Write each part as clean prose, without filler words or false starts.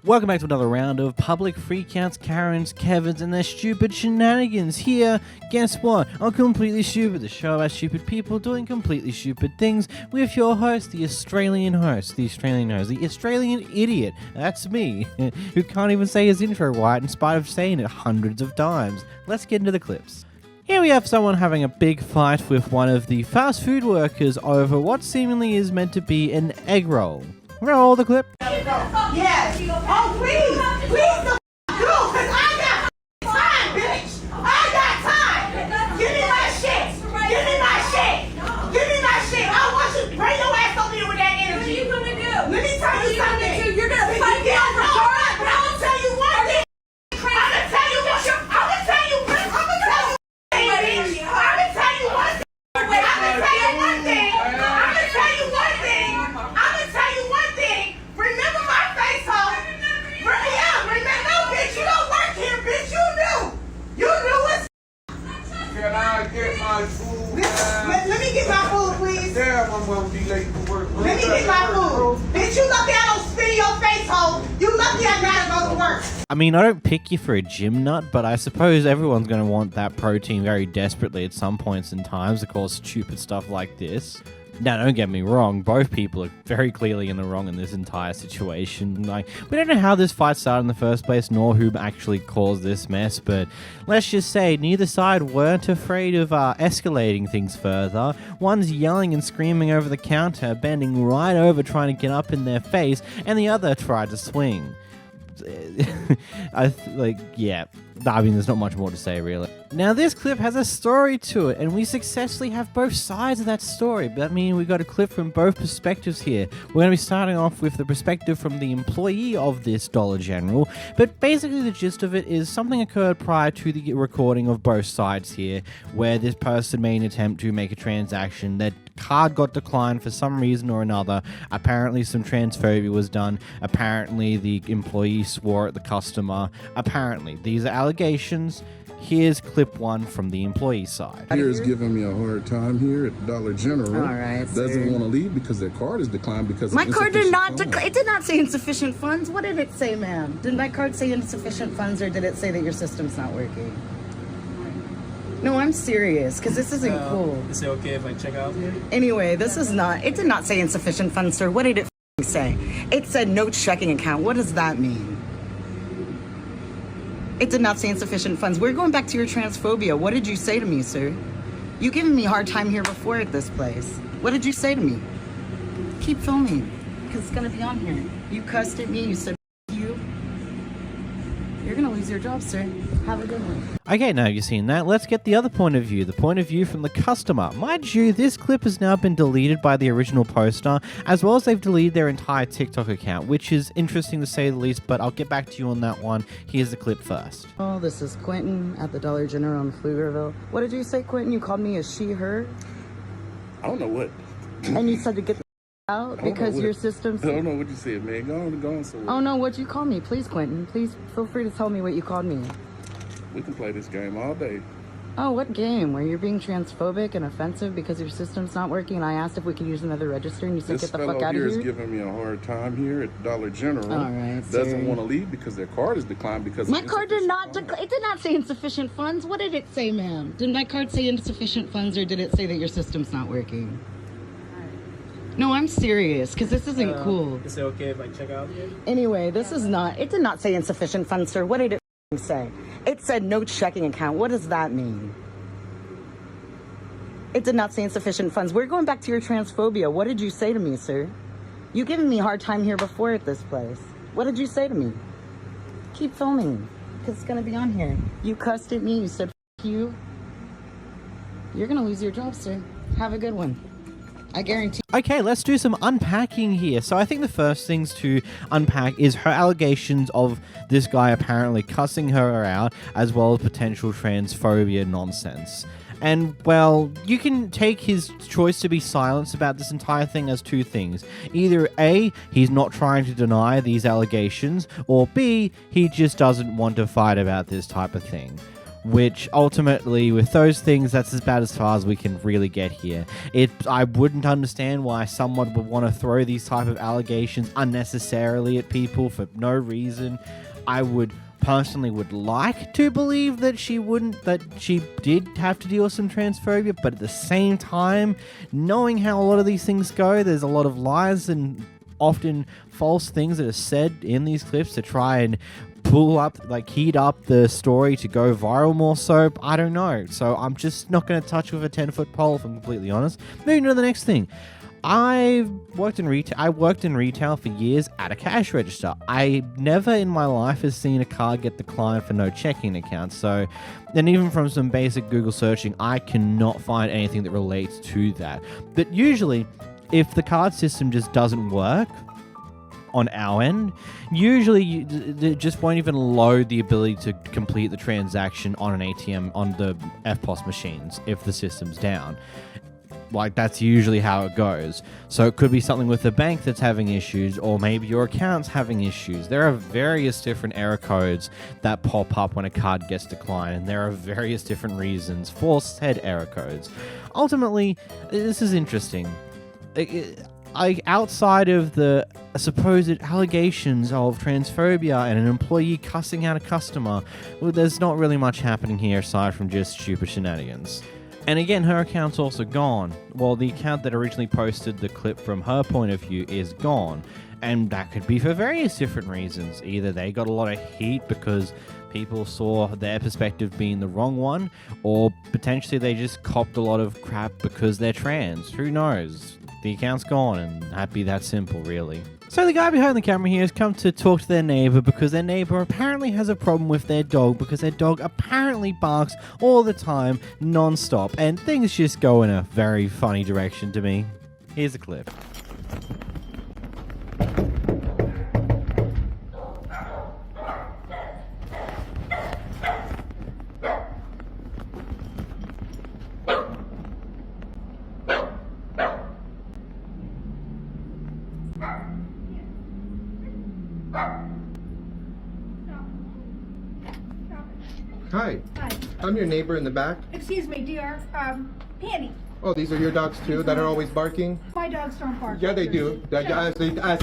Welcome back to another round of public freakouts, Karens, Kevins, and their stupid shenanigans. Here, guess what? I'm Completely Stupid, the show about stupid people doing completely stupid things with your host, the Australian idiot. That's me, who can't even say his intro right in spite of saying it hundreds of times. Let's get into the clips. Here we have someone having a big fight with one of the fast food workers over what seemingly is meant to be an egg roll. Roll the clip. Yes. Oh, please the go, cause I got time, bitch. I got time. Give me my shit. Give me my shit. Give me my shit. I want you to bring your ass over here with that energy. What are you gonna do? Let me tell you something. You're gonna fight me over Dora, but I'm gonna tell you one thing. I'm gonna tell you what you're. I'm gonna tell you. I'm gonna tell you. I'm gonna tell you one thing. I'm gonna tell you one thing. I'm gonna tell you one thing. I'm gonna tell you one thing. Remember my face, ho. Yeah, remember, no, bitch. You don't work here, bitch. You knew. You knew what's. Can I get my food? Let me get my food, please. Damn, I'm gonna be late for work. Let me get my food. Bitch, you lucky I don't spit in your face, ho. You lucky I gotta go to work. I mean, I don't pick you for a gym nut, but I suppose everyone's going to want that protein very desperately at some points in times to cause stupid stuff like this. Now, don't get me wrong, both people are very clearly in the wrong in this entire situation. Like, we don't know how this fight started in the first place, nor who actually caused this mess, but let's just say neither side weren't afraid of escalating things further. One's yelling and screaming over the counter, bending right over trying to get up in their face, and the other tried to swing. I mean, there's not much more to say, really. Now, this clip has a story to it, and we successfully have both sides of that story. But I mean, we got a clip from both perspectives here. We're going to be starting off with the perspective from the employee of this Dollar General, but basically the gist of it is something occurred prior to the recording of both sides here, where this person made an attempt to make a transaction. That card got declined for some reason or another. Apparently some transphobia was done. Apparently the employee swore at the customer. Apparently. These are allegations. Here's clip one from the employee side. Here is giving me a hard time here at Dollar General. All right, doesn't want to leave because their card is declined because my of card did not insufficient decline. It did not say insufficient funds. What did it say, ma'am? Did my card say insufficient funds, or did it say that your system's not working? No, I'm serious, because this isn't cool. Is it okay if I check out? Anyway, this is not. It did not say insufficient funds, sir. What did it say? It said no checking account. What does that mean? It did not say insufficient funds. We're going back to your transphobia. What did you say to me, sir? You giving me a hard time here before at this place. What did you say to me? Keep filming, because it's going to be on here. You cussed at me. You said you. You're going to lose your job, sir. Have a good one. Okay, now you've seen that, let's get the other point of view, the point of view from the customer. Mind you, this clip has now been deleted by the original poster, as well as they've deleted their entire TikTok account, which is interesting to say the least, but I'll get back to you on that one. Here's the clip first. Oh, this is Quentin at the Dollar General in Pflugerville. What did you say, Quentin? You called me a she, her? I don't know what. And you said to get the out because your system's... I don't know what you said, man. Go on. So Oh, no, what'd you call me? Please, Quentin. Please feel free to tell me what you called me. we can play this game all day. Oh, what game? Where you're being transphobic and offensive because your system's not working, and I asked if we could use another register, and you said This get the fuck fellow out of here here? is giving me a hard time here at Dollar General. All right, doesn't sir. want to leave because their card is declined because My of card did not insufficient decline. It did not say insufficient funds. What did it say, ma'am? Did my card say insufficient funds, or did it say that your system's not working? No, I'm serious, because this isn't cool. Is it okay if I check out? Anyway, this is not... It did not say insufficient funds, sir. What did it say? It said no checking account. What does that mean? It did not say insufficient funds. We're going back to your transphobia. What did you say to me, sir? You giving me a hard time here before at this place. What did you say to me? Keep filming, because it's going to be on here. You cussed at me. You said, F you. You're going to lose your job, sir. Have a good one. I guarantee. Okay, let's do some unpacking here. So I think the first things to unpack is her allegations of this guy apparently cussing her out, as well as potential transphobia nonsense. And, well, you can take his choice to be silenced about this entire thing as two things. Either A, he's not trying to deny these allegations, or B, he just doesn't want to fight about this type of thing. which ultimately, with those things, that's about as far as we can really get here. I wouldn't understand why someone would want to throw these type of allegations unnecessarily at people for no reason. I would personally like to believe that she did have to deal with some transphobia, but at the same time, knowing how a lot of these things go, there's a lot of lies and often false things that are said in these clips to try and heat up the story to go viral more so. I don't know. So I'm just not going to touch with a 10-foot pole, if I'm completely honest. Moving to the next thing. I worked in retail for years at a cash register. I never in my life has seen a card get declined for no checking account. So, and even from some basic Google searching, I cannot find anything that relates to that. But usually, if the card system just doesn't work on our end, usually it just won't even load the ability to complete the transaction on an ATM on the FPOS machines if the system's down. Like, that's usually how it goes. So it could be something with the bank that's having issues, or maybe your account's having issues. There are various different error codes that pop up when a card gets declined, and there are various different reasons for said error codes. Ultimately, this is interesting. Outside of the supposed allegations of transphobia and an employee cussing out a customer, well, there's not really much happening here aside from just stupid shenanigans. And again, her account's also gone. Well, the account that originally posted the clip from her point of view is gone. And that could be for various different reasons. Either they got a lot of heat because people saw their perspective being the wrong one, or potentially they just copped a lot of crap because they're trans. Who knows? The account's gone, and that'd be that simple, really. So the guy behind the camera here has come to talk to their neighbor because their neighbor apparently has a problem with their dog because their dog apparently barks all the time, non-stop, and things just go in a very funny direction to me. Here's a clip. Hi. Hi. I'm your neighbor in the back. Excuse me, dear. Penny. Oh, these are your dogs too that are always barking? My dogs don't bark. Yeah, they do. As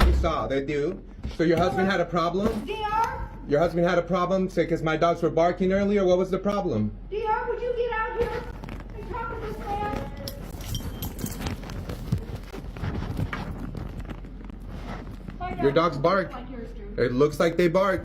you saw, they do. So your husband had a problem? DR? Your husband had a problem because my dogs were barking earlier? What was the problem? DR, would you get out here and talk to this man? My Your dogs bark. Like yours do. It looks like they bark.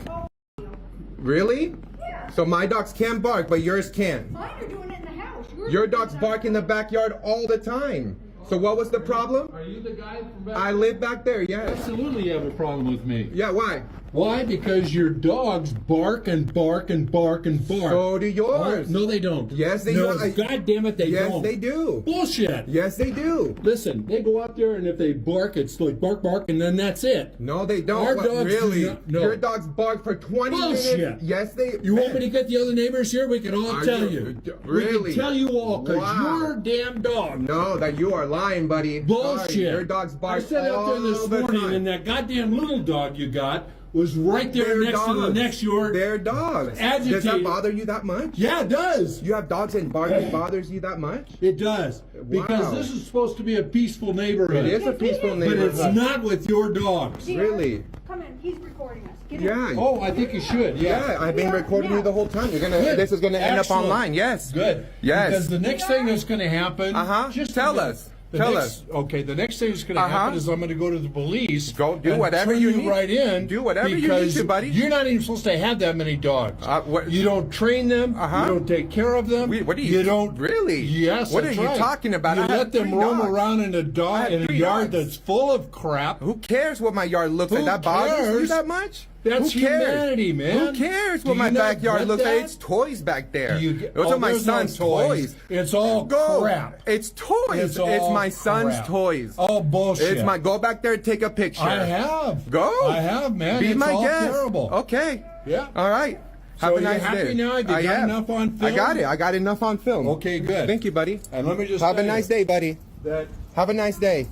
Really? Yeah. So my dogs can bark, but yours can't. Mine are doing it in the house. Yours Your are doing dogs it bark in the backyard all the time. So what was the problem? Are you the guy from back I live back there, yes. Absolutely you have a problem with me. Yeah, why? Why? Because your dogs bark and bark and bark and bark. So do yours. No, they don't. Yes, they no, do. God damn it, they Yes, don't. they do. Bullshit. Yes, they do. Listen, they go out there and if they bark, it's like bark, bark, and then that's it. No, they don't. Our What, dogs really? do not- no. Your dogs bark for 20 Bullshit. minutes. Yes, they. You want me to get the other neighbors here? We can all Are tell you- you. really? We can tell you all, because Wow. your damn dog. No, that you are lying, buddy. Bullshit. Sorry, your dogs bark I sat out there this all the morning time. and that goddamn little dog you got was right there They're next to the dogs. next yard. They're dogs. Does Agitated. that bother you that much? Yeah, it does. You have dogs and barking bothers you that much? It does. Because Wow. this is supposed to be a peaceful neighborhood. It is a peaceful But neighborhood. it's not with your dogs. DR, Really? Come in. He's recording us. Get in. Yeah. Oh, I think you should. Yeah, I've been recording you the whole time. You're gonna. Good. This is gonna end up Excellent. online. Yes. Good. Yes. Because the next thing that's going to happen. Uh-huh. Tell us. Tell us. Okay, the next thing that's going to Uh-huh. happen is I'm going to go to the police. Go do and whatever turn you you need. right in. Do whatever you need because to, buddy. You're not even supposed to have that many dogs. What- You don't train them. Uh-huh. You don't take care of them. What do you? don't really? Yes. What that's are you right. talking about? You I have let them 3 roam dogs. around in a I dog have in a 3 yard dogs. that's full of crap. Who cares what my yard looks like? Who That bothers you cares? that much? That's Who cares? humanity, man. Who cares Do what my you not backyard get looks like? that? It's toys back there. Those Oh, are my there's no son's toys. It's all Go. crap. It's toys. It's It's, all my son's crap. toys. Oh, bullshit. It's my. Go back there and take a picture. I have. Go. I have, man. Be It's my all guest. terrible. Okay. Yeah. All right. So Have a you nice happy day. now? You got am. enough on I film? got it. I got enough on film. Okay, good. Thank you, buddy. And let me just Have a tell you nice day, buddy. that Have a nice day.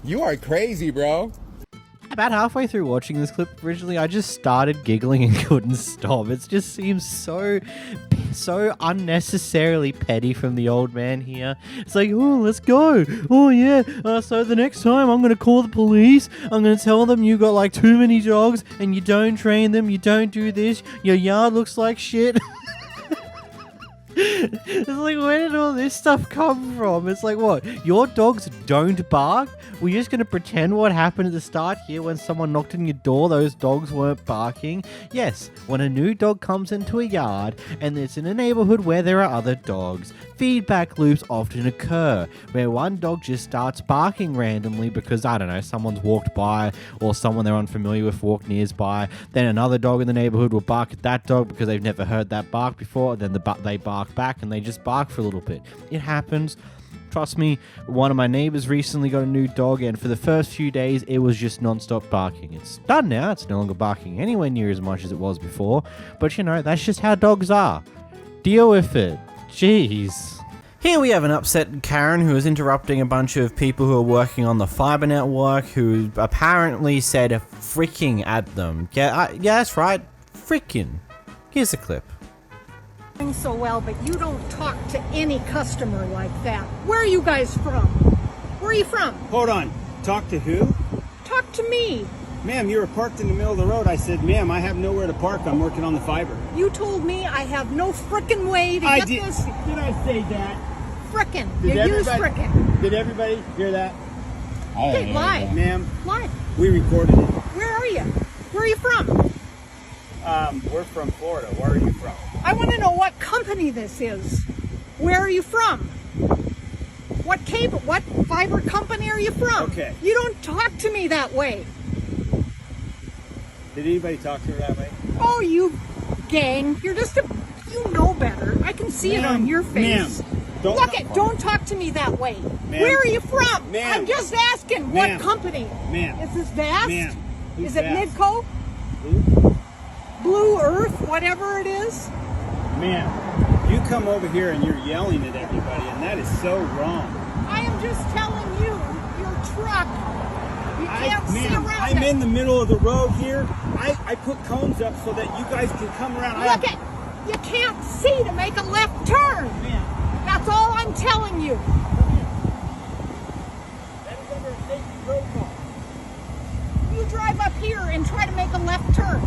You are crazy, bro. About halfway through watching this clip originally, I just started giggling and couldn't stop. It just seems so unnecessarily petty from the old man here. It's like, oh, let's go. Oh, yeah. So the next time I'm going to call the police. I'm going to tell them you got like too many dogs and you don't train them. You don't do this. Your yard looks like shit. It's like, where did all this stuff come from? It's like, what? Your dogs don't bark? We're just going to pretend what happened at the start here when someone knocked on your door, those dogs weren't barking? Yes, when a new dog comes into a yard and it's in a neighborhood where there are other dogs, feedback loops often occur where one dog just starts barking randomly because, I don't know, someone's walked by or someone they're unfamiliar with walked nearby. Then another dog in the neighborhood will bark at that dog because they've never heard that bark before. Then they bark back and they just bark for a little bit. It happens. Trust me, one of my neighbors recently got a new dog and for the first few days it was just non-stop barking. It's done now. It's no longer barking anywhere near as much as it was before. But you know, that's just how dogs are. Deal with it. Jeez. Here we have an upset Karen who is interrupting a bunch of people who are working on the fiber network who apparently said fricking at them. Yeah, that's right. Frickin'. Here's a clip. So well, but you don't talk to any customer like that. Where are you guys from? Where are you from? Hold on. Talk to who? Talk to me. Ma'am, you were parked in the middle of the road. I said, ma'am, I have nowhere to park. I'm working on the fiber. You told me I have no frickin' way to get this. Did I say that? Frickin'. You use frickin'. Did everybody hear that? Okay, lie. Ma'am, Lie. we recorded it. Where are you? Where are you from? We're from Florida. Where are you from? I want to know what company this is. Where are you from? What fiber company are you from? Okay. You don't talk to me that way. Did anybody talk to her that way? Oh, you gang. You're just you know better. I can see it on your face. Ma'am, don't talk to me that way. Where are you from? Ma'am. I'm just asking what company. Ma'am. Is this Vast? Ma'am. Is it Vast? Midco? Who? Blue Earth, whatever it is? Ma'am, you come over here and you're yelling at everybody, and that is so wrong. I am just telling you, your truck, you can't see around I'm it. in the middle of the road here. I put cones up so that you guys can come around. Look it, you can't see to make a left turn. Ma'am. That's all I'm telling you. That is under a safety protocol. You drive up here and try to make a left turn.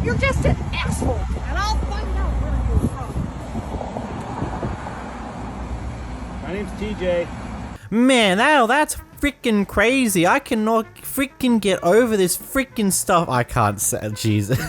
You're just an asshole, and I'll find out where you're from. My name's TJ. Man, that's freaking crazy. I cannot freaking get over this freaking stuff. I can't say, Jesus.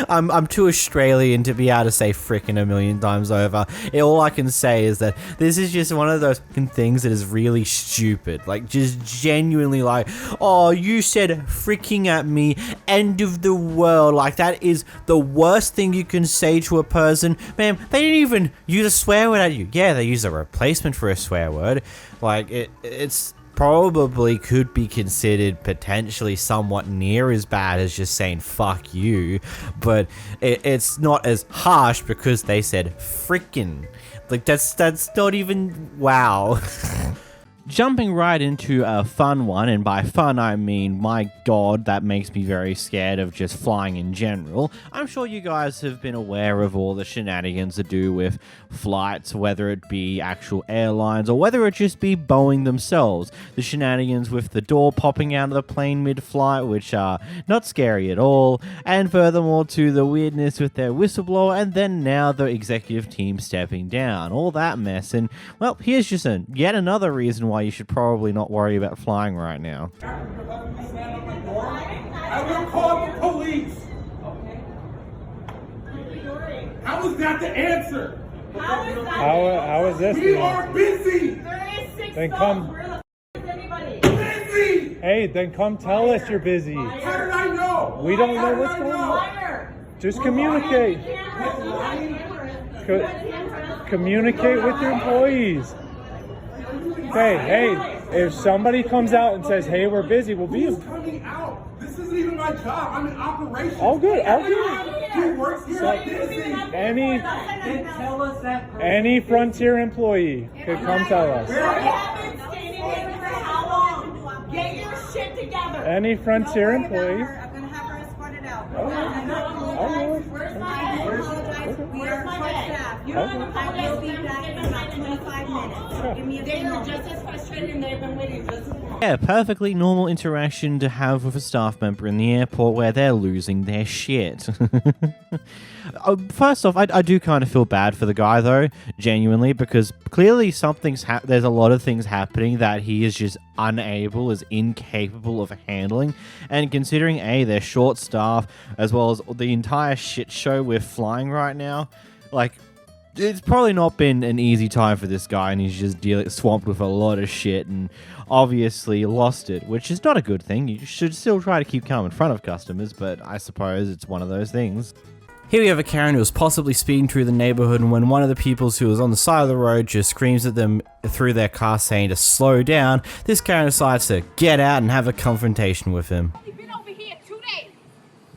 I'm too Australian to be able to say frickin' a million times over. All I can say is that this is just one of those things that is really stupid. Like, just genuinely like, oh, you said fricking at me, end of the world. Like, that is the worst thing you can say to a person. Man, they didn't even use a swear word at you. Yeah, they used a replacement for a swear word. Like, it's probably could be considered potentially somewhat near as bad as just saying fuck you, but it's not as harsh because they said frickin'. Like, that's not even, wow. Jumping right into a fun one, and by fun I mean, my god, that makes me very scared of just flying in general. I'm sure you guys have been aware of all the shenanigans to do with flights, whether it be actual airlines or whether it just be Boeing themselves. The shenanigans with the door popping out of the plane mid-flight, which are not scary at all, and furthermore to the weirdness with their whistleblower, and then now the executive team stepping down. All that mess, and well, here's just yet another reason why you should probably not worry about flying right now. I will call the police. How is that the answer? How is this? We are busy. Then come. Busy. Hey, then come tell us you're busy. How did I know? We don't know what's going on. Just communicate. Communicate with your employees. Hey, if somebody comes out and says, hey, we're busy, we'll be... Who's coming out? This isn't even my job. I'm in operations. All good. Who works here is busy. Any Frontier employee could come tell us. I haven't stayed in here for how long? Get your shit together. Any Frontier employee. I'm gonna have her escorted out. Oh, Where's my apologize. We are short staffed. I will be back in about 25 minutes. Give me a few moments. They are just as frustrated and they've been waiting just as long. Yeah, perfectly normal interaction to have with a staff member in the airport where they're losing their shit. First off, I do kind of feel bad for the guy though, genuinely, because clearly there's a lot of things happening that he is just unable, is incapable of handling, and considering they're short staff as well as the entire shit show we're flying right now, like, it's probably not been an easy time for this guy, and he's just swamped with a lot of shit and obviously lost it, which is not a good thing. You should still try to keep calm in front of customers, but I suppose it's one of those things. Here we have a Karen who was possibly speeding through the neighborhood, and when one of the people who was on the side of the road just screams at them through their car saying to slow down, this Karen decides to get out and have a confrontation with him. You've been over here 2 days.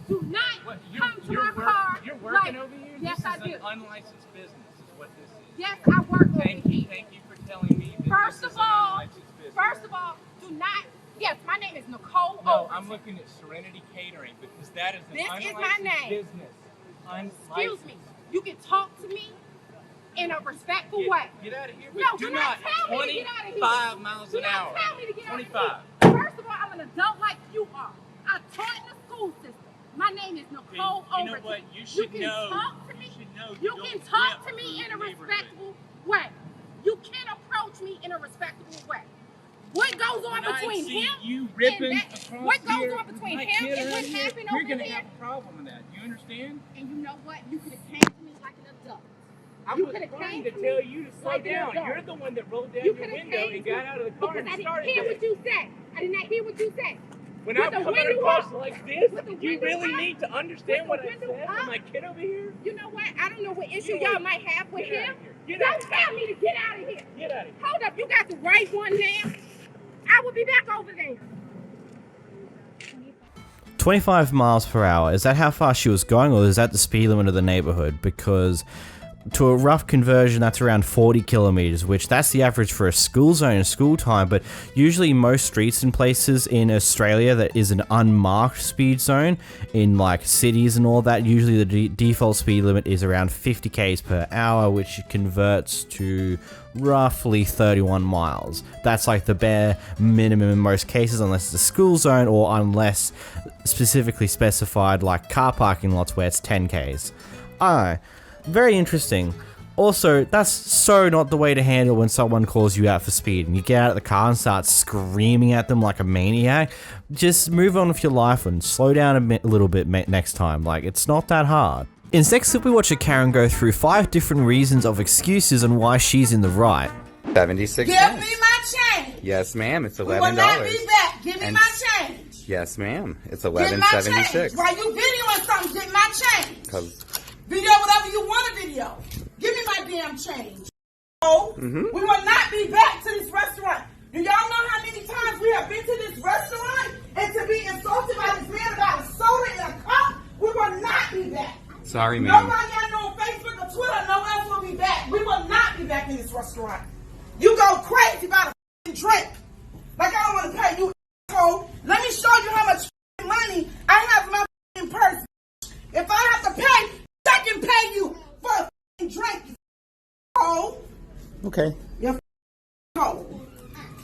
Do not come to my car. You're working over here? Yes, I do. This is an unlicensed business is what this is. Yes, I work over here. Thank you for telling me that First this of is an all, unlicensed business. do not. Yes, my name is Nicole No, Overton. I'm looking at Serenity Catering because that is an This is unlicensed my name. business. Excuse me. You can talk to me in a respectful way. Get out of here. No, Do do not. not tell me to get out of here. 25 miles Do an not hour. tell me to get out of 25. here. First of all, I'm an adult like you are. I taught in the school system. My name is Nicole You know Overton. what? You should can know. talk to me. You should know You don't can talk rip to me in a through the neighborhood. respectful way. You can approach me in a respectable way. What goes on When I between see him you ripping and that? across What goes here, on between like, him get and out what of here. happened You're over gonna here? have a problem with that. You understand? And you know what? You could have came to me like an adult. I You was coulda trying came to to tell me you to slow like an down. adult. You're the one that rolled down You your could have window came and to got me out of the car because and I didn't started hear that. what you said. I did not hear what you said. When With I'm the coming window across up. like this, With the you window really up. need to understand With what the I window said up. for my kid over here. You know what? I don't know what issue You y'all ain't- might have with Get out him. of here. Get Don't out of here. tell me to get out of here. Get out of here. Hold up, you got the right one now. I will be back over there. 25 miles per hour. Is that how fast she was going, or is that the speed limit of the neighborhood? Because to a rough conversion, that's around 40 kilometers, which that's the average for a school zone and school time. But usually most streets and places in Australia that is an unmarked speed zone in like cities and all that, usually the default speed limit is around 50 k's per hour, which converts to roughly 31 miles. That's like the bare minimum in most cases, unless it's a school zone or unless specifically specified like car parking lots where it's 10 k's. Very interesting. Also, that's so not the way to handle when someone calls you out for speed and you get out of the car and start screaming at them like a maniac. Just move on with your life and slow down a little bit next time. Like, it's not that hard. In this next clip, we watch a Karen go through 5 different reasons of excuses on why she's in the right. 76 Give cents. me my change. Yes, ma'am. It's $11. We will not be back. Give me And- my change. Yes, ma'am. It's Get my change. $11.76. While you videoing something, get my change. Because Video whatever you want to video. Give me my damn change. Oh, we will not be back to this restaurant. Do y'all know how many times we have been to this restaurant and to be insulted by this man about a soda in a cup? We will not be back. sorry, ma'am. Nobody I know on Facebook or Twitter, no else will be back. We will not be back in this restaurant. You go crazy about a drink. Like I don't want to pay you, asshole. Let me show you how much money I have in my purse. If I have to pay, I can pay you for a drink. Oh, Okay. you're cold.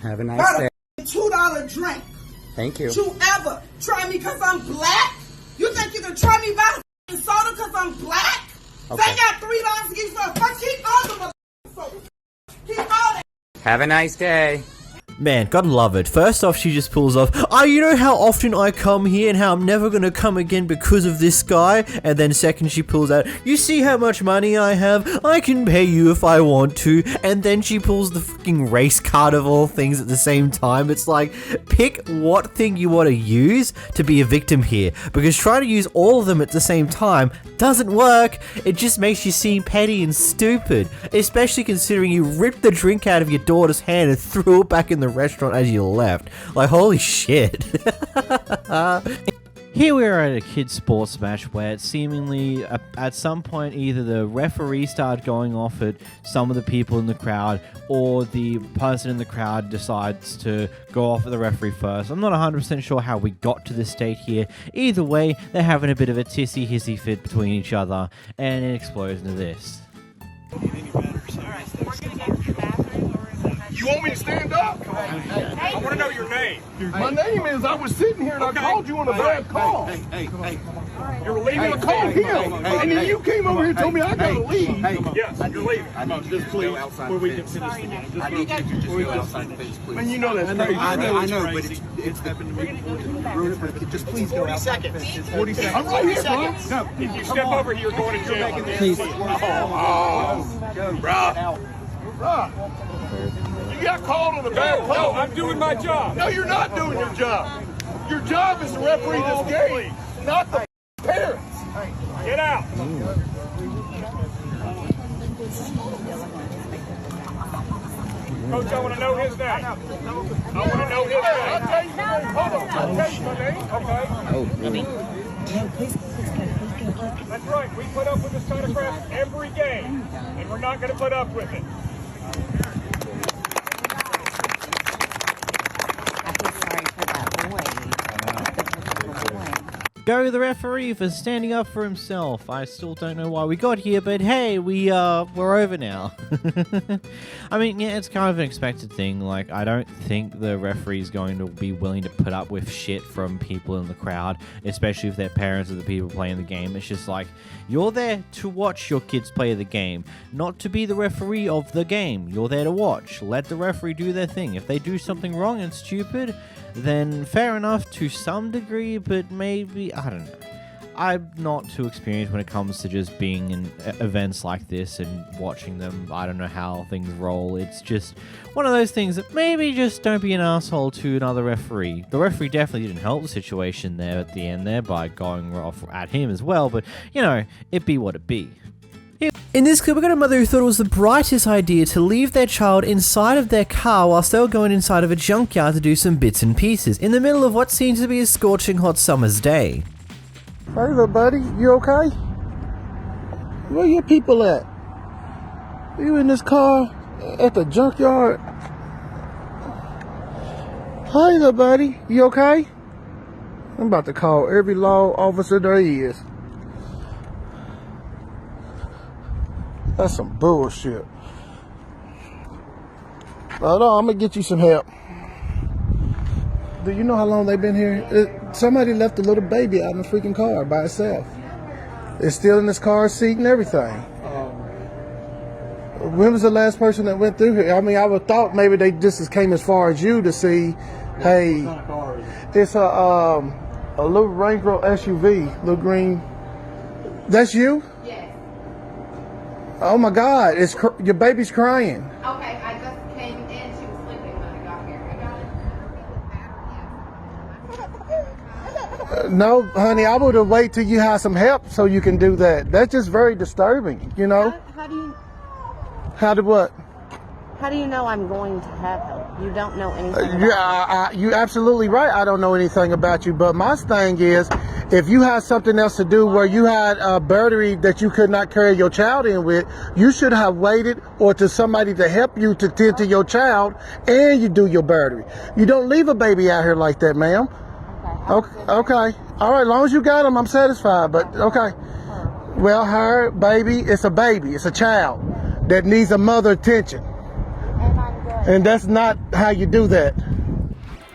Have a nice Got day. a $2 drink. Thank you. You ever try me because I'm black? You think you can try me by a soda because I'm black? Okay. They got $3 to give you some. First, keep all the sodas. Keep all that. Have a nice day. Man, gotta love it. First off, she just pulls off, you know how often I come here and how I'm never gonna come again because of this guy? And then second, she pulls out, you see how much money I have? I can pay you if I want to. And then she pulls the fucking race card of all things at the same time. It's like, pick what thing you want to use to be a victim here. Because trying to use all of them at the same time doesn't work. It just makes you seem petty and stupid. Especially considering you ripped the drink out of your daughter's hand and threw it back in the restaurant as you left. Like, holy shit. Here we are at a kids' sports match where seemingly at some point either the referee started going off at some of the people in the crowd or the person in the crowd decides to go off at the referee first. I'm not 100% sure how we got to this state here. Either way, they're having a bit of a tissy-hissy fit between each other and it explodes into this. You want me to stand up? I want to know your name. My name is, I was sitting here and I called you on a bad call. Hey. You're leaving a call here. And then you came over here and told me I gotta leave. Yes, you're leaving. Just please, before we can finish the game. I need you to just go outside and finish, please. And you know that's crazy. I know, but it's happened to me before. But just please go outside and finish. 40 seconds. I'm right here, bro. No, if you step over here, you're going to jail. Please. Bruh. You got called on a bad call. No, I'm doing my job. No, you're not doing your job. Your job is to referee this game, not the parents. Get out. Coach, I want to know his name. I want to know his name. I'll tell you my name. Hold on. I'll tell you my name. Okay. Oh, really? That's right. We put up with this kind of crap every game, and we're not going to put up with it. Go the referee for standing up for himself. I still don't know why we got here, but hey, we're over now. I mean, yeah, it's kind of an expected thing. Like, I don't think the referee's going to be willing to put up with shit from people in the crowd, especially if their parents are the people playing the game. It's just like, you're there to watch your kids play the game, not to be the referee of the game. You're there to watch. Let the referee do their thing. If they do something wrong and stupid, then fair enough to some degree, but maybe, I don't know. I'm not too experienced when it comes to just being in events like this and watching them. I don't know how things roll. It's just one of those things that maybe just don't be an asshole to another referee. The referee definitely didn't help the situation there at the end there by going off at him as well, but, you know, it be what it be. In this clip, we got a mother who thought it was the brightest idea to leave their child inside of their car whilst they were going inside of a junkyard to do some bits and pieces, in the middle of what seems to be a scorching hot summer's day. Hey there, buddy. You okay? Where your people at? You in this car at the junkyard? Hey there, buddy. You okay? I'm about to call every law officer there is. That's some bullshit. Hold on, I'm gonna get you some help. Do you know how long they've been here? Somebody left a little baby out in the freaking car by itself. It's still in this car seat and everything. When was the last person that went through here? I mean, I would have thought maybe they just came as far as you to see, hey, it's a little Range Rover SUV, little green. That's you? Oh my God! Your baby's crying. Okay, I just came in. She was sleeping when I got here. I got it. No, honey, I would have waited till you had some help so you can do that. That's just very disturbing, you know. How do you? How did what? How do you know I'm going to have help? You don't know anything. You're absolutely right. I don't know anything about you, but my thing is, if you had something else to do where you had a battery that you could not carry your child in with, you should have waited or to somebody to help you to tend to your child and you do your battery. You don't leave a baby out here like that, ma'am. Okay. All right, as long as you got them, I'm satisfied, but okay. Well, her baby, it's a baby. It's a child that needs a mother attention. And that's not how you do that.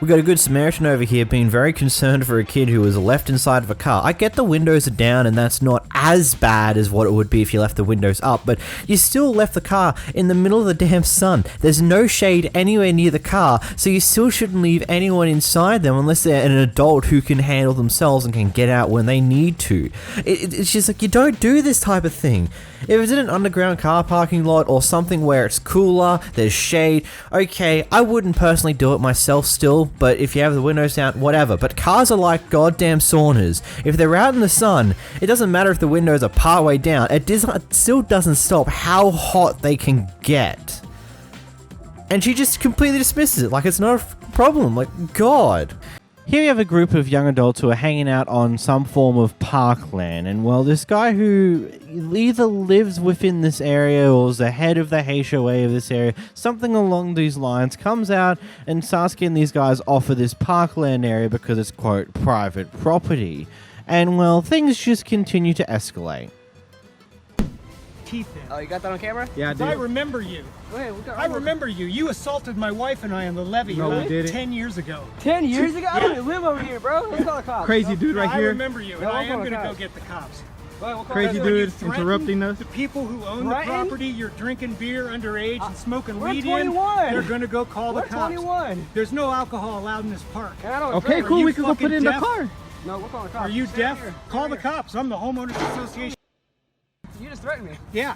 We got a good Samaritan over here being very concerned for a kid who was left inside of a car. I get the windows are down and that's not as bad as what it would be if you left the windows up, but you still left the car in the middle of the damn sun. There's no shade anywhere near the car, so you still shouldn't leave anyone inside them unless they're an adult who can handle themselves and can get out when they need to. It's just like, you don't do this type of thing. If it's in an underground car parking lot or something where it's cooler, there's shade, okay, I wouldn't personally do it myself still, but if you have the windows down, whatever. But cars are like goddamn saunas. If they're out in the sun, it doesn't matter if the windows are partway down, it still doesn't stop how hot they can get. And she just completely dismisses it like it's not a problem, like, God. Here you have a group of young adults who are hanging out on some form of parkland, and well, this guy who either lives within this area or is the head of the HOA of this area, something along these lines, comes out and starts getting these guys off of this parkland area because it's, quote, private property. And well, things just continue to escalate. Teeth in. Oh, you got that on camera? Yeah, I remember you. I remember you. You assaulted my wife and I on the levee No, we about didn't. 10 years ago. 10 years ago? I don't Yeah. even live over here, bro. Let's call the cops. Crazy dude right I here. remember you, and No, I we'll am call the going to go cops. get the cops. Crazy When you dude threaten interrupting us. The people who own Threaten? the property, you're drinking beer underage and smoking we're weed 21. in, they're going to go call the We're cops. 21. There's no alcohol allowed in this park. And I don't Okay, drink. cool. Are you We can go put it in the fucking car. deaf? No, we'll call the cops. Are you Stay deaf? here. Call the cops. I'm the homeowners association. You just threatened me. Yeah.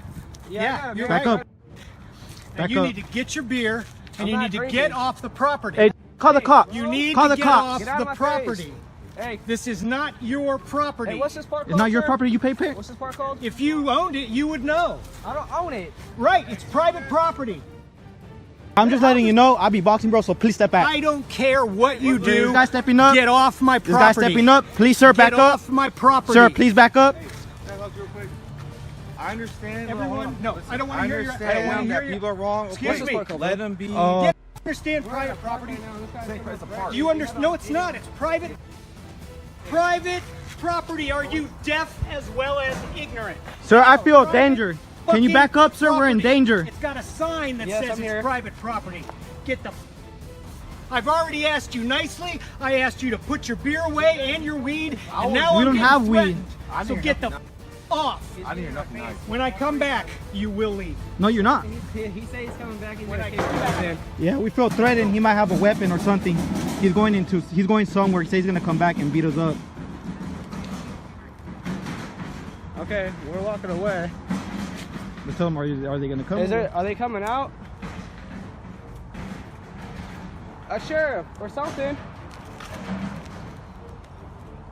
Yeah, you're back right. up. And Back you up. need to get your beer, and I'm you not need to drinking. get off the property. Hey, call the cops. You need Call to the get cops. off Get out the of my property. face. Hey. This is not your property. Hey, what's this park It's called, not your sir? property. You pay What's this park called? If you owned it, you would know. I don't own it. Right, it's private property. I'm just letting you know, I'll be boxing, bro, so please step back. I don't care what you do. This guy stepping up. Get off my This property. guy stepping up. Please, sir, back Get up. off my property. Sir, please back up. I understand. Everyone, no, I don't want to hear your. I don't want to hear people are wrong. Excuse me. Let them be. You understand private property? Do you understand? No, it's not. It's private. Private property. Are you deaf as well as ignorant? Sir, I feel danger. Can you back up, sir? We're in danger. It's got a sign that Yes, says I'm it's here. private property. Get the. I've already asked you nicely. I asked you to put your beer away and your weed, and now We I'm don't getting have weed. threatened. So get the off. I didn't hear nothing nice. When I come back, you will leave. No, you're not. He said he's coming back in When I come back. Yeah, we feel threatened. He might have a weapon or something. He's going somewhere. He says he's gonna come back and beat us up. Okay, we're walking away. Let's tell them, are they gonna come? Are they coming out? A sheriff or something.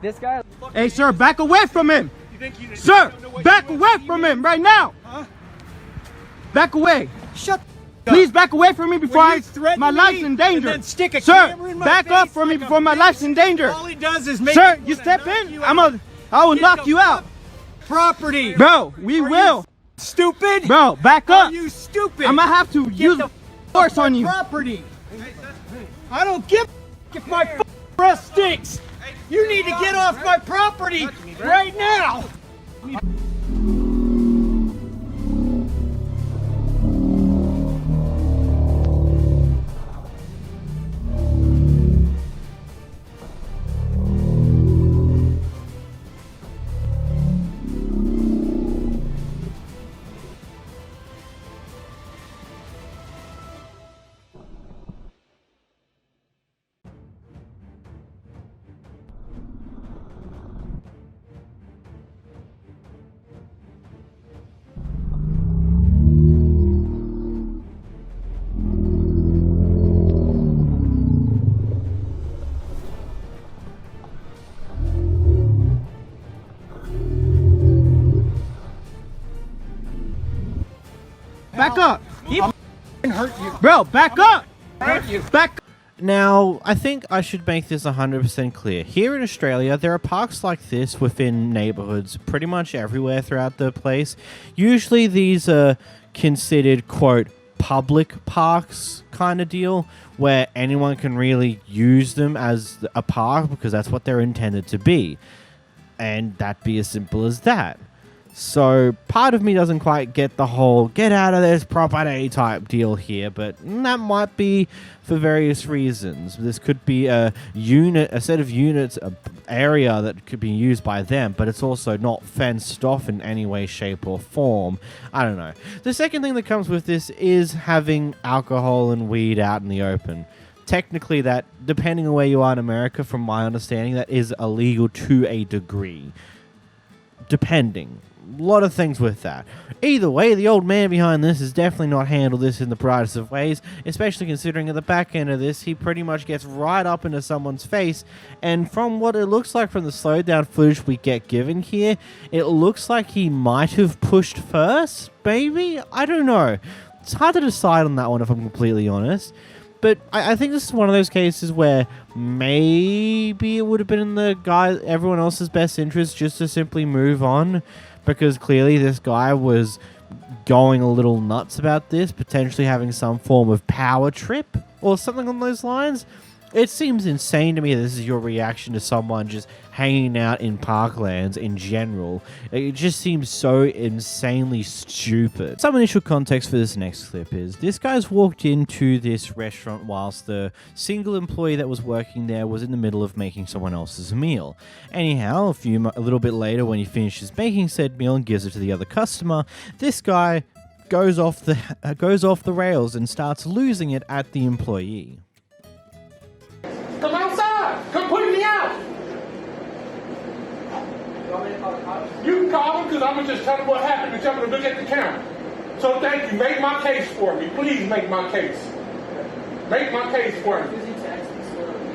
This guy. Hey, sir, back away from him. Sir, back away from him right now. Back away. Shut. Please back away from me before When you threaten my life's me in danger. and then stick a Sir, camera in my back up face from me like a before my life's in danger. All he does is make. Sir, me you wanna step knock in, you I will Get knock the you out. Property. Bro, we Are you will. Stupid. Bro, back Are up. you stupid? I'm gonna have to Get use the force on you. Property. I don't give if my breath stinks. You need to get off my property right now. Back up. I'll hurt you. Bro, back up. Hurt you. Back. Now, I think I should make this 100% clear. Here in Australia, there are parks like this within neighborhoods pretty much everywhere throughout the place. Usually these are considered, quote, public parks kind of deal, where anyone can really use them as a park because that's what they're intended to be. And that be as simple as that. So part of me doesn't quite get the whole get out of this property type deal here, but that might be for various reasons. This could be a set of units, an area that could be used by them, but it's also not fenced off in any way, shape, or form. I don't know. The second thing that comes with this is having alcohol and weed out in the open. Technically, that, depending on where you are in America, from my understanding, that is illegal to a degree. Depending. A lot of things with that. Either way, the old man behind this has definitely not handled this in the brightest of ways, especially considering at the back end of this, he pretty much gets right up into someone's face, and from what it looks like from the slowdown footage we get given here, it looks like he might have pushed first, maybe? I don't know. It's hard to decide on that one if I'm completely honest. But I think this is one of those cases where maybe it would have been in everyone else's best interest just to simply move on, because clearly this guy was going a little nuts about this, potentially having some form of power trip or something on those lines. It seems insane to me this is your reaction to someone just hanging out in Parklands in general. It just seems so insanely stupid. Some initial context for this next clip is this guy's walked into this restaurant whilst the single employee that was working there was in the middle of making someone else's meal. Anyhow, a little bit later, when he finishes making said meal and gives it to the other customer, this guy goes off the rails and starts losing it at the employee. Come outside. Come put me out. You can call him because I'm going to just tell him what happened and tell him to look at the camera. So thank you. Make my case for me. Please make my case. Make my case for me.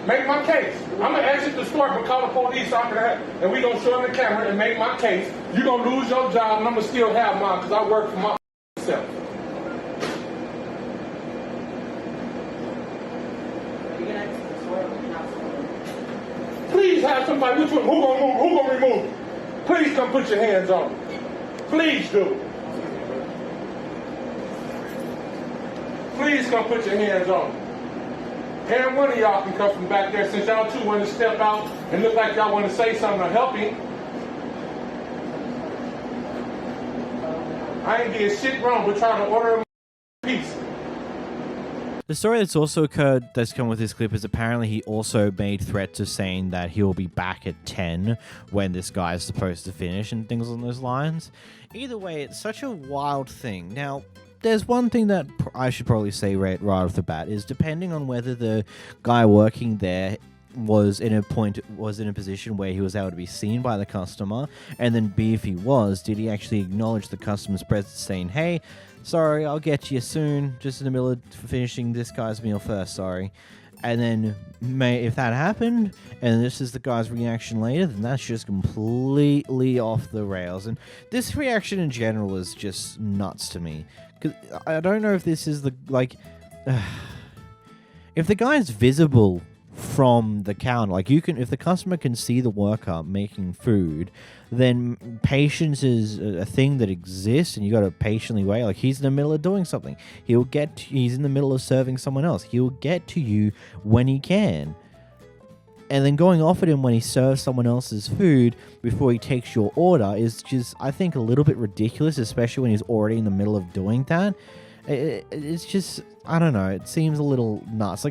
Make my case. I'm going to exit the store but call the police and we're going to show him the camera and make my case. You're going to lose your job and I'm going to still have mine because I work for myself. Please have somebody. Which one? Who gonna move? Who gonna remove? Please come put your hands on me. Please do. Please come put your hands on me. And one of y'all can come from back there since y'all two want to step out and look like y'all want to say something or help him. I ain't did shit wrong but trying to order him peace. The story that's also occurred that's come with this clip is apparently he also made threats of saying that he will be back at 10 when this guy is supposed to finish and things along those lines. Either way, it's such a wild thing. Now, there's one thing that I should probably say right off the bat is depending on whether the guy working there was in a position where he was able to be seen by the customer, and then B, if he was, did he actually acknowledge the customer's presence saying, hey, sorry, I'll get you soon, just in the middle of finishing this guy's meal first, sorry. And then if that happened, and this is the guy's reaction later, then that's just completely off the rails. And this reaction in general is just nuts to me. 'Cause I don't know if this is if the guy's visible from the counter, if the customer can see the worker making food, then patience is a thing that exists and you got to patiently wait. He's in the middle of doing something. He's in the middle of serving someone else. He'll get to you when he can. And then going off at him when he serves someone else's food before he takes your order is just, I think, a little bit ridiculous, especially when he's already in the middle of doing that. It's just, I don't know, it seems a little nuts.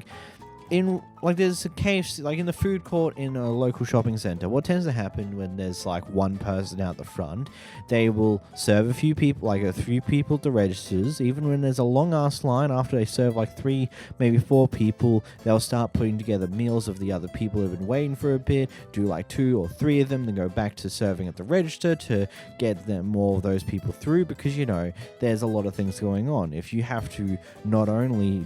There's a case in the food court in a local shopping center. What tends to happen when there's one person out the front, they will serve a few people at the registers. Even when there's a long ass line, after they serve 3, maybe 4 people, they'll start putting together meals of the other people who've been waiting for a bit, do 2 or 3 of them, then go back to serving at the register to get them more of those people through, because there's a lot of things going on. If you have to not only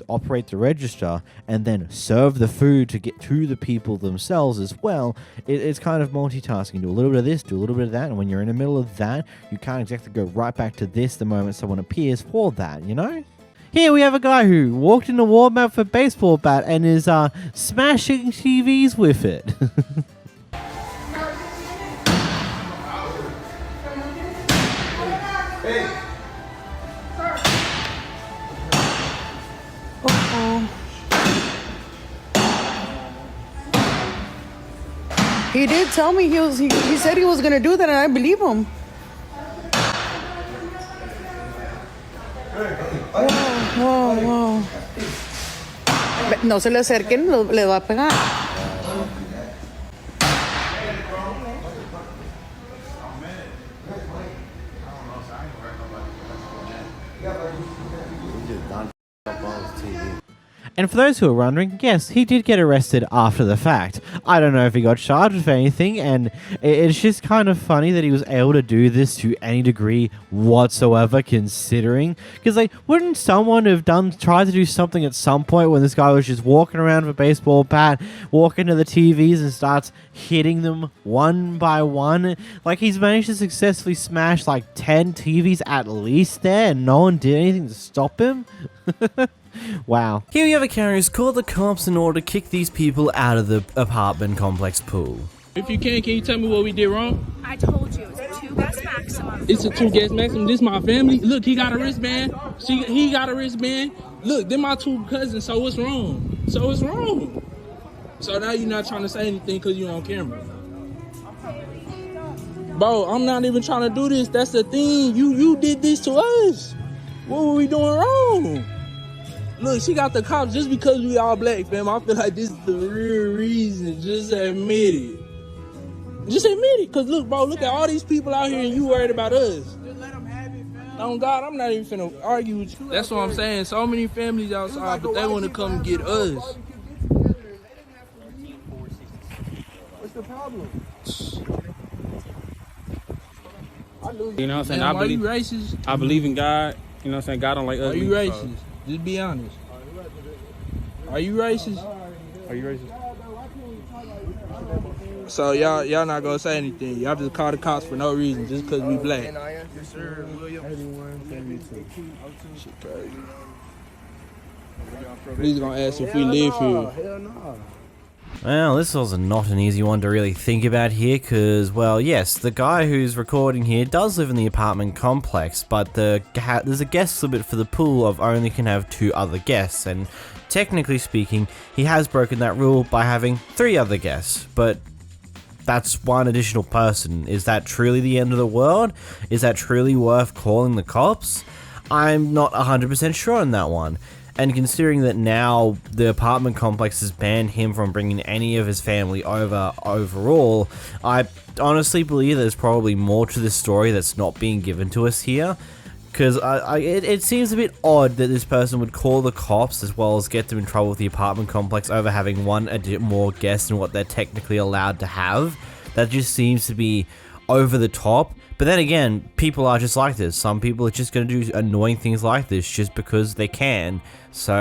operate the register and then serve the food to get to the people themselves as well, it's kind of multitasking. Do a little bit of this, do a little bit of that, and when you're in the middle of that, you can't exactly go right back to this the moment someone appears for that, Here we have a guy who walked into Walmart for a baseball bat and is smashing TVs with it. He did tell me he said he was gonna do that, and I believe him. Wow. No se le acerquen, le va a pegar. And for those who are wondering, yes, he did get arrested after the fact. I don't know if he got charged with anything, and it's just kind of funny that he was able to do this to any degree whatsoever, considering. Because, wouldn't someone have tried to do something at some point when this guy was just walking around with a baseball bat, walking to the TVs and starts hitting them one by one? He's managed to successfully smash 10 TVs at least there, and no one did anything to stop him? Wow. Here we have a carrier who's called the cops in order to kick these people out of the apartment complex pool. If you can you tell me what we did wrong? I told you, it's a 2 guest maximum. It's a 2 guest maximum. This my family. Look, he got a wristband. He got a wristband. Look, they're my 2 cousins, so what's wrong? So it's wrong. So now you're not trying to say anything because you're on camera. Bro, I'm not even trying to do this. That's the thing. You did this to us. What were we doing wrong? Look, she got the cops just because we all black, fam. I feel like this is the real reason. Just admit it. Just admit it. Because look, bro, look at all these people out here and you worried about us. Just let them have it, fam. On God, I'm not even finna argue with you. That's what I'm saying. So many families outside, but they want to come get us. What's the problem? You know what I'm saying? Man, why you racist? I believe in God. You know what I'm saying? God don't like us. Are you racist? Just be honest. Are you racist? Are you racist? So y'all not gonna say anything. Y'all just call the cops for no reason, just because we black. Yes, sir. William. Shit crazy. He's gonna ask if we live here. Hell no. Well, this was not an easy one to really think about here, because, well, yes, the guy who's recording here does live in the apartment complex, but there's a guest limit for the pool of only can have 2 other guests, and technically speaking, he has broken that rule by having 3 other guests, but that's 1 additional person. Is that truly the end of the world? Is that truly worth calling the cops? I'm not 100% sure on that one. And considering that now the apartment complex has banned him from bringing any of his family over overall, I honestly believe there's probably more to this story that's not being given to us here. Because it seems a bit odd that this person would call the cops as well as get them in trouble with the apartment complex over having 1 more guest than what they're technically allowed to have. That just seems to be over the top. But then again, people are just like this. Some people are just going to do annoying things like this just because they can. So,